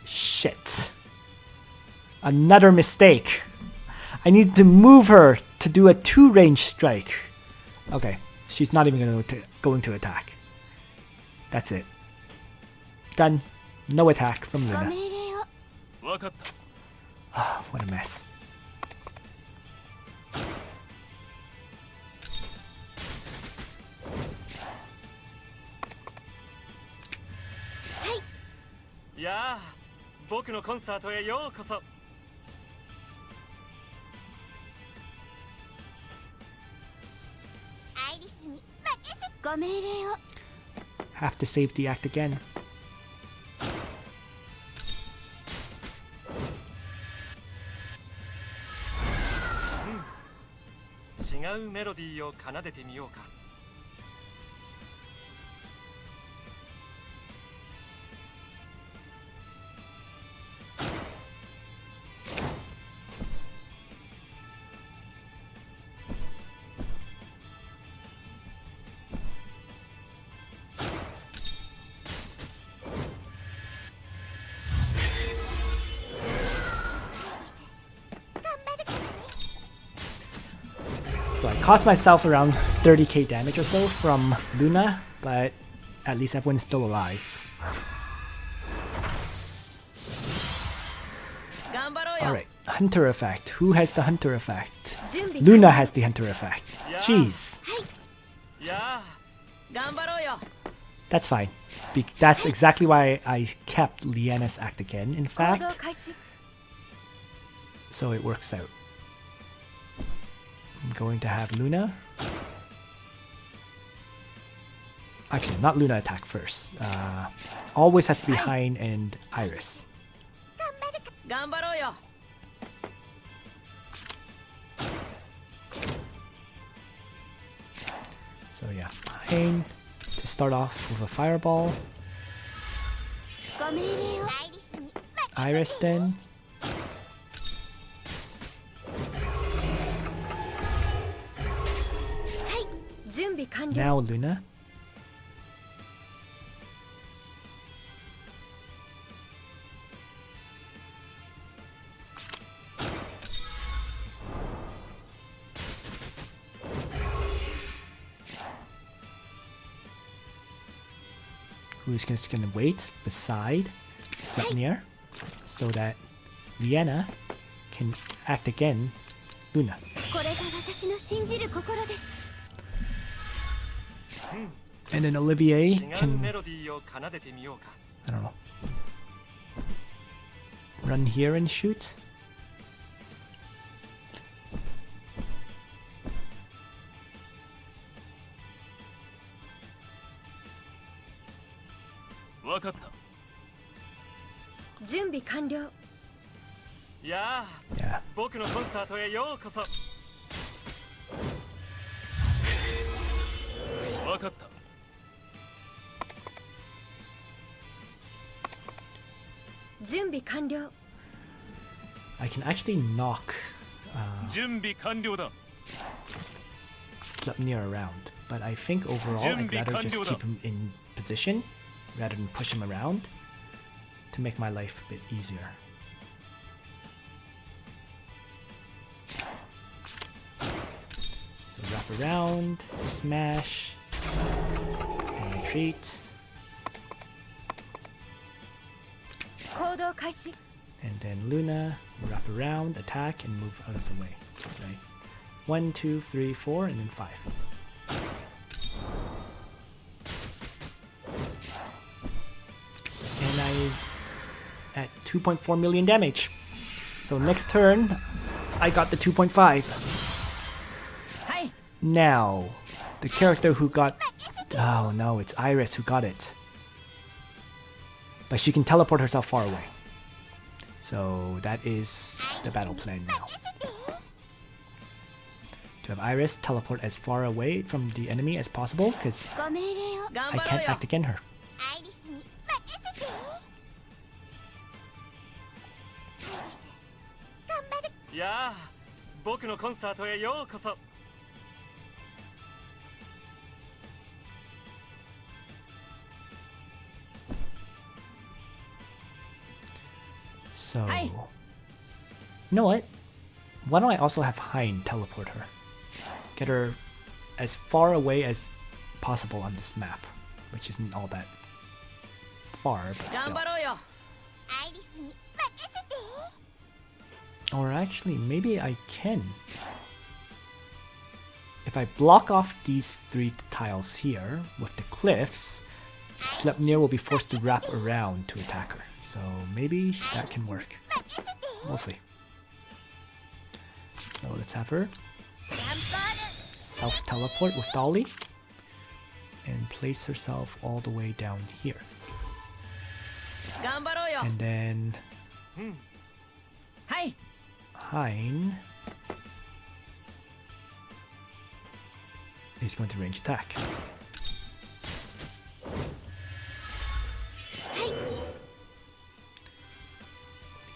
Shit. Another mistake. I need to move her to do a 2-range strike. Okay, she's not even going to attack. That's it. Done. No attack from ご Luna. 命令を。わかった。 Ah, what a mess. Yeah. やあ僕のコンサートへようこそ。アイリスに任せ。ご命令を。 Have to save the act again. 違うメロディーを奏でてみようか。So I cost myself around 30k damage or so from Luna, but at least everyone's still alive. 頑張ろうよ。 Alright, Hunter effect. Who has the Hunter effect? 準備。 Luna has the Hunter effect. Jeez. いやあ頑張ろうよ。 That's fine. That's exactly why I kept Liana's act again, in 行動 fact, 開始。 so it works out. I'm going to have Luna. Actually, not Luna attack first. Always has to be Hein and Iris. 頑張ろうよ。 So yeah, Hein to start off with a fireball. ご命令を。 Iris then. 準備完了。 Now Luna. Who's just gonna wait beside Sleipnir so that Liana can act again Luna. これが私の信じる心です。 And then Olivier 違う can, メロディーを奏でてみようか。 I don't know, run here and shoot. わかった。準備完了。いやあ Yeah. 僕のコンサートへようこそ。わかった。準備完了。 I can actually knock 準備完了だ。 Sleipnir around, but I think overall I'd rather just keep him in position rather than push him around to make my life a bit easier. So wrap around, smash, and retreat, 行動開始。 and then Luna, wrap around, attack, and move out of the way. Right? 1, 2, 3, 4, and then 5. And I at 2.4 million damage. So next turn, I got the 2.5. はい。 Now, the character who got... Oh no, it's Iris who got it. but she can teleport herself far away. So that is the battle plan now. To have Iris teleport as far away from the enemy as possible, because I can't act against her. アイリスに任せて。頑張る。いやあ僕のコンサートへようこそ。 So, you know what? Why don't I also have Hein teleport her? Get her as far away as possible on this map, which isn't all that far, but still. 頑張ろうよ。アイリスに任せて。 Or actually, maybe I can. If I block off these 3 tiles here with the cliffs, Sleipnir will be forced to wrap around to attack her. So maybe that can work. We'll see. So let's have her self-teleport with Dolly and place herself all the way down here. 頑張ろうよ。 And then はい。 Hein is going to range attack.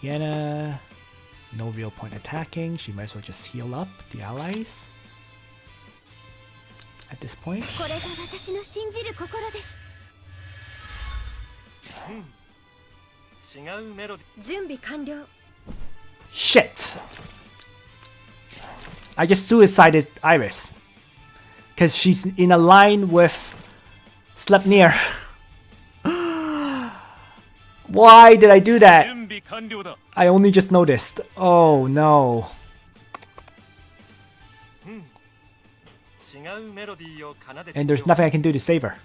Liana, no real point attacking. She might as well just heal up the allies at this point. これが私の信じる心です。違うメロディ。準備完了。 Shit! I just suicided Iris. Because she's in a line with Sleipnir. Why did I do that? 準備完了だ。 I only just noticed. Oh no. 違うメロディーを奏でて。 And there's nothing I can do to save her.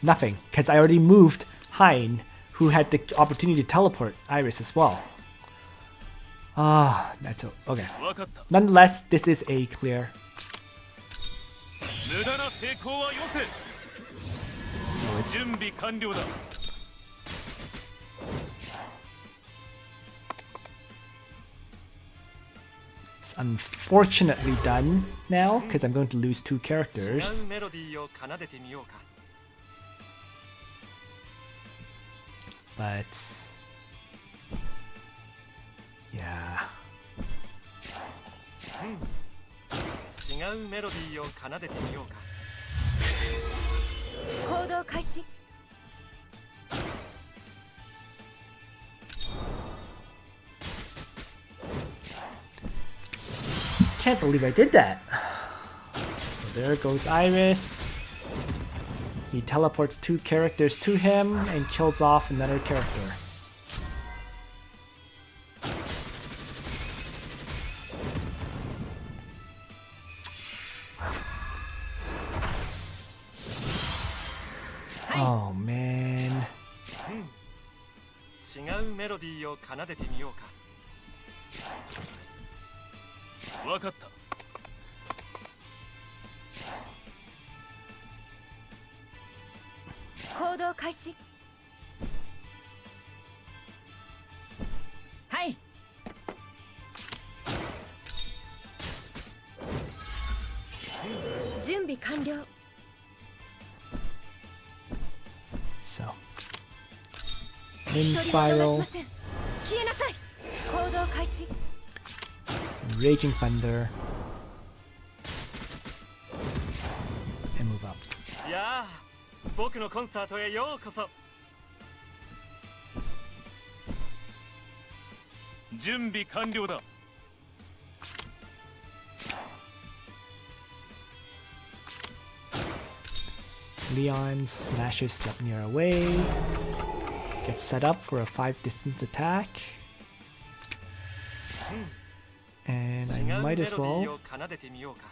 Nothing. Because I already moved Hein, who had the opportunity to teleport Iris as well. Ah, that's okay. わかった。 Nonetheless, this is a clear. 無駄な抵抗はよせ。 So it's 準備完了だ。 It's unfortunately done now, because I'm going to lose 2 違 characters. うメロディーを奏でてみようか。 But yeah. 違うメロディーを奏でてみようか。 行動開始。 Can't believe I did that. So there goes Iris. He teleports 2 characters to him and kills off another character. Oh man. 違うメロディーを奏でてみようか。 わかった。 行動開始。はい。準備完了。 So. Wind Spiral. 消えなさい。行動開始。 Raging Thunder. And move up. いやあ僕のコンサートへようこそ。 準備完了だ。 Leon smashes Sleipnir away. Gets set up for a 5 distance attack. And 違 I う might メ as ロディー well を奏でてみようか。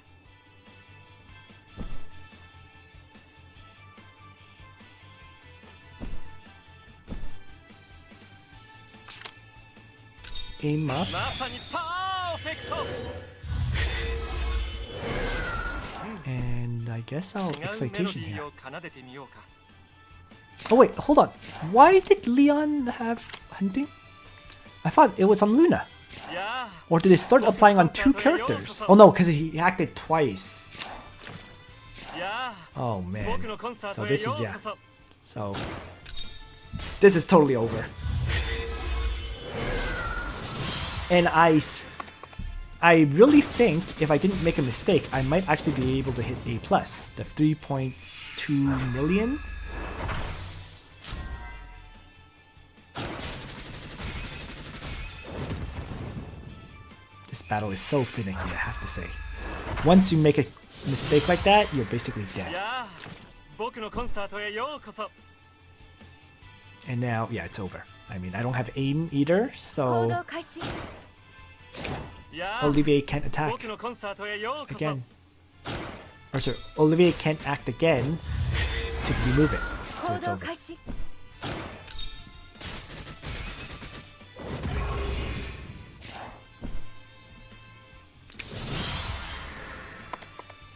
aim up. まさにパーフェクト。 And I guess I'll 違うメロディ excitation ー here. を奏でてみようか。Oh wait, hold on. Why did Leon have hunting? I thought it was on Luna. いや Or did it start applying on 2 characters? Oh no, because he acted twice. ーいや Oh ー man. 僕のコンサー So トへ this よ is う yeah. こそ So this is totally over. And I really think if I didn't make a mistake, I might actually be able to hit A+. The 3.2 million. This battle is so finicky, I have to say. Once you make a mistake like that, you're basically い dead. やー僕のコンサートへようこそ And now, yeah, it's over. I mean, I don't have aim either, 行 so 動開始。いやー Olivier can't attack 僕のコンサートへようこそ again. Or sorry, Olivier can't act again to remove it, so 行 it's 動 over. 開始。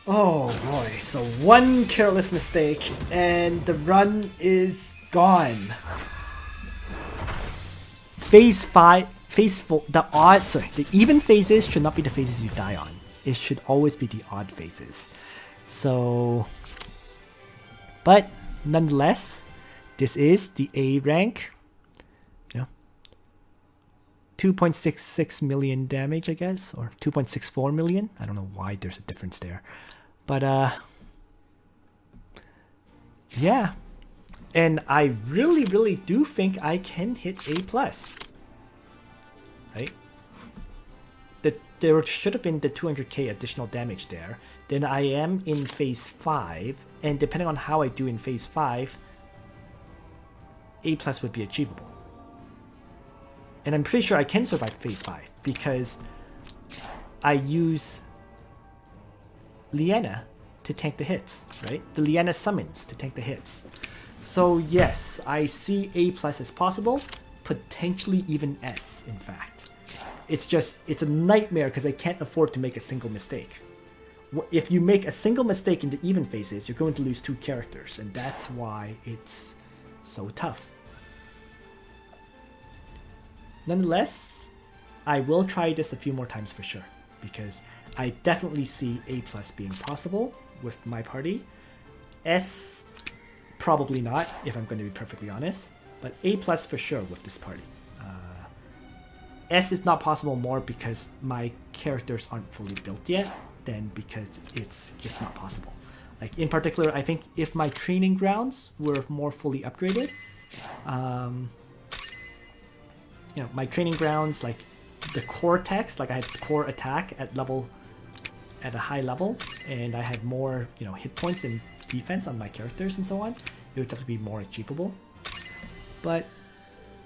Oh boy, so one careless mistake and the run is gone. Phase 5, phase 4, the even phases should not be the phases you die on. It should always be the odd phases. So, but nonetheless, this is the A rank. You know, 2.66 million damage, I guess, or 2.64 million. I don't know why there's a difference there. But yeah. And I really do think I can hit A+. Right? There should have been the 200k additional damage there. Then I am in phase 5, and depending on how I do in phase 5, A+ would be achievable. And I'm pretty sure I can survive phase 5 because I use Liana to tank the hits, right? The Liana summons to tank the hits. So yes, I see A+ as possible, potentially even S, in fact. It's a nightmare because I can't afford to make a single mistake. If you make a single mistake in the even phases, you're going to lose 2 characters, and that's why it's so tough. Nonetheless, I will try this a few more times for sure, because I definitely see A+ being possible with my party. S, probably not, if I'm going to be perfectly honest, but A+ for sure with this party. S is not possible more because my characters aren't fully built yet than because it's just not possible. Like in particular, I think if my training grounds were more fully upgraded, you know, my training grounds, like the core text, like I had core attack at a high level, and I had more, you know, hit points and defense on my characters and so on, it would definitely be more achievable. But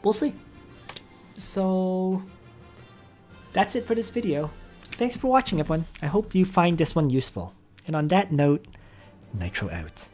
we'll see. So that's it for this video. Thanks for watching, everyone. I hope you find this one useful. And on that note, Nitro out.